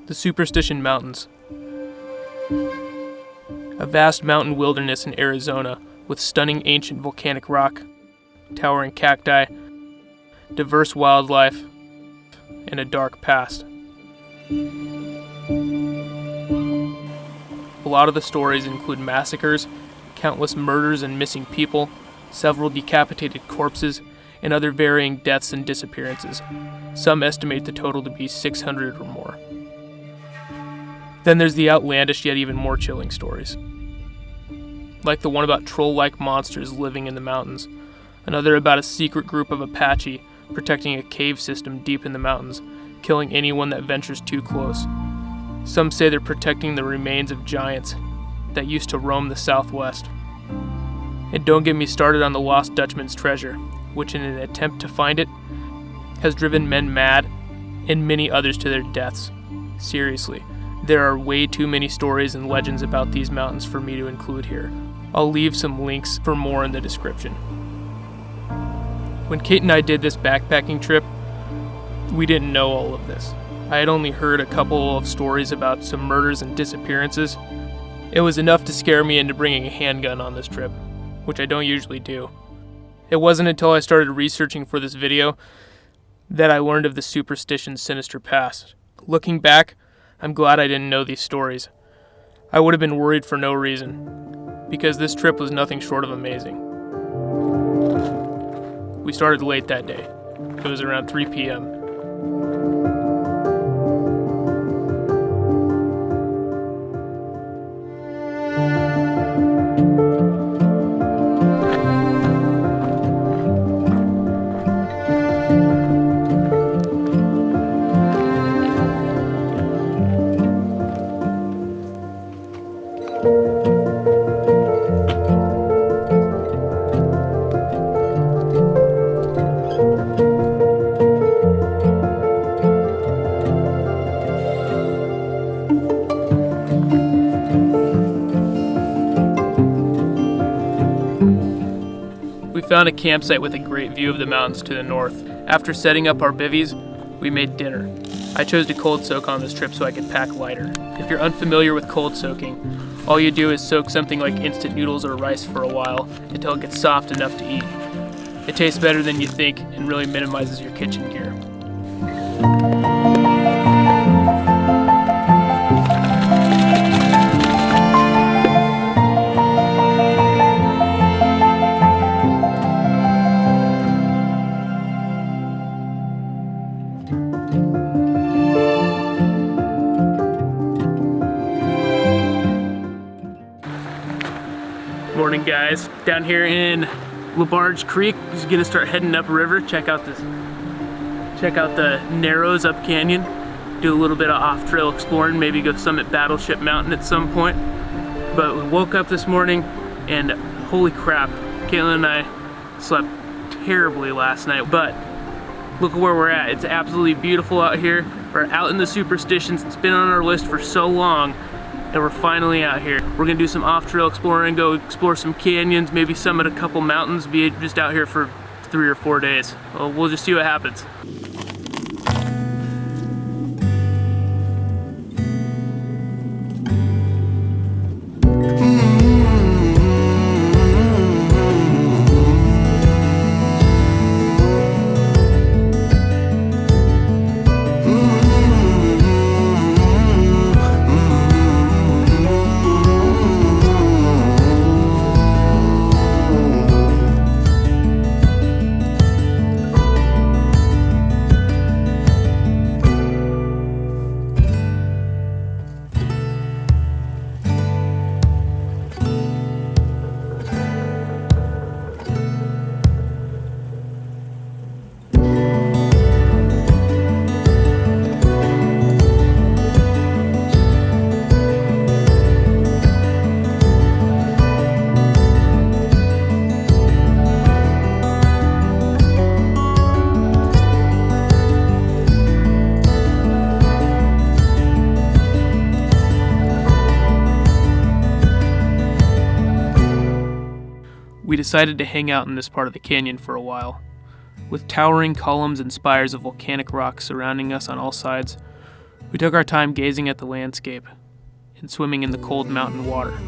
The Superstition Mountains. A vast mountain wilderness in Arizona with stunning ancient volcanic rock, towering cacti, diverse wildlife, and a dark past. A lot of the stories include massacres, countless murders and missing people, several decapitated corpses, and other varying deaths and disappearances. Some estimate the total to be 600 or more. Then there's the outlandish yet even more chilling stories, like the one about troll-like monsters living in the mountains, another about a secret group of Apache protecting a cave system deep in the mountains, killing anyone that ventures too close. Some say they're protecting the remains of giants that used to roam the Southwest. And don't get me started on the Lost Dutchman's treasure, which in an attempt to find it, has driven men mad and many others to their deaths. Seriously, there are way too many stories and legends about these mountains for me to include here. I'll leave some links for more in the description. When Kate and I did this backpacking trip, we didn't know all of this. I had only heard a couple of stories about some murders and disappearances. It was enough to scare me into bringing a handgun on this trip, which I don't usually do. It wasn't until I started researching for this video that I learned of the Superstition's sinister past. Looking back, I'm glad I didn't know these stories. I would have been worried for no reason, because this trip was nothing short of amazing. We started late that day. It was around 3 p.m. We found a campsite with a great view of the mountains to the north. After setting up our bivvies, we made dinner. I chose to cold soak on this trip so I could pack lighter. If you're unfamiliar with cold soaking, all you do is soak something like instant noodles or rice for a while until it gets soft enough to eat. It tastes better than you think and really minimizes your kitchen gear. Morning, guys. Down here in LaBarge Creek, just gonna start heading upriver. Check out the Narrows up canyon. Do a little bit of off-trail exploring. Maybe go summit Battleship Mountain at some point. But we woke up this morning, and holy crap, Caitlin and I slept terribly last night. But look at where we're at. It's absolutely beautiful out here. We're out in the Superstitions. It's been on our list for so long, and we're finally out here. We're gonna do some off-trail exploring, go explore some canyons, maybe summit a couple mountains, be just out here for 3 or 4 days. Well, we'll just see what happens. We decided to hang out in this part of the canyon for a while. With towering columns and spires of volcanic rock surrounding us on all sides, We took our time gazing at the landscape and swimming in the cold mountain water.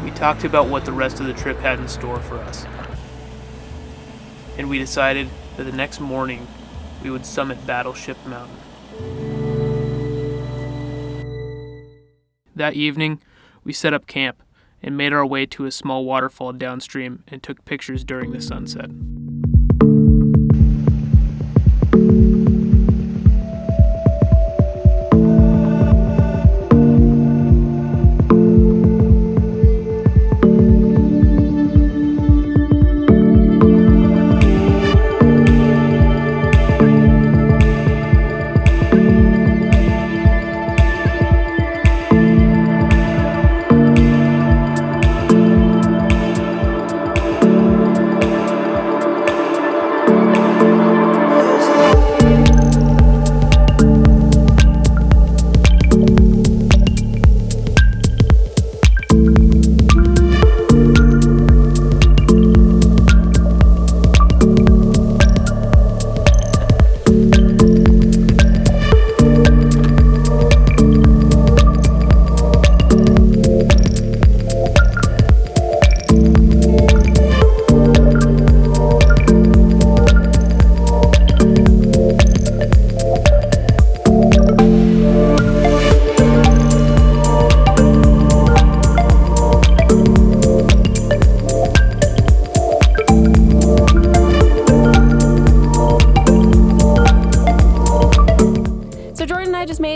We talked about what the rest of the trip had in store for us, and we decided that the next morning we would summit Battleship Mountain. That evening, we set up camp and made our way to a small waterfall downstream and took pictures during the sunset.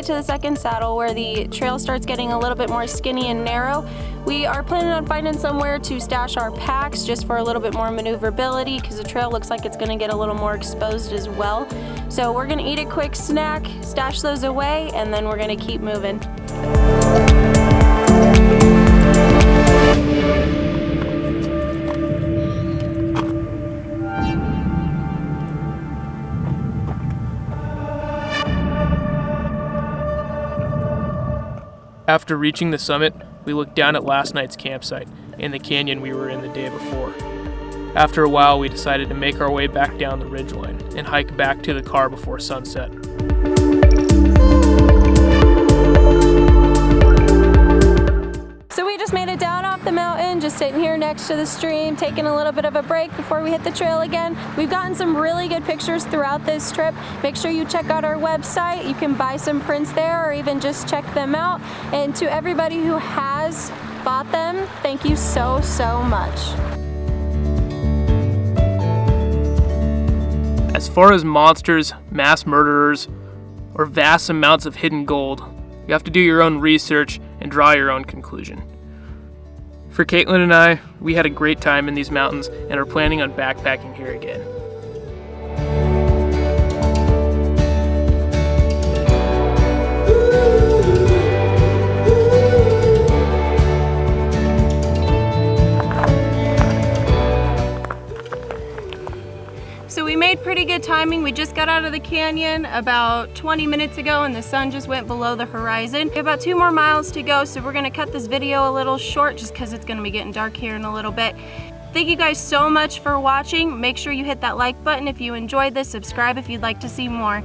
To the second saddle where the trail starts getting a little bit more skinny and narrow. We are planning on finding somewhere to stash our packs just for a little bit more maneuverability because the trail looks like it's going to get a little more exposed as well. So we're going to eat a quick snack, stash those away, and then we're going to keep moving. After reaching the summit, we looked down at last night's campsite and the canyon we were in the day before. After a while, we decided to make our way back down the ridgeline and hike back to the car before sunset. So we just made it down off the mountain, just sitting here next to the stream, taking a little bit of a break before we hit the trail again. We've gotten some really good pictures throughout this trip. Make sure you check out our website. You can buy some prints there or even just check them out. And to everybody who has bought them, thank you so, so much. As far as monsters, mass murderers, or vast amounts of hidden gold, you have to do your own research and draw your own conclusion. For Caitlin and I, we had a great time in these mountains and are planning on backpacking here again. So we made pretty good timing. We just got out of the canyon about 20 minutes ago and the sun just went below the horizon. We have about 2 more miles to go, so we're gonna cut this video a little short just because it's gonna be getting dark here in a little bit. Thank you guys so much for watching. Make sure you hit that like button if you enjoyed this, subscribe if you'd like to see more.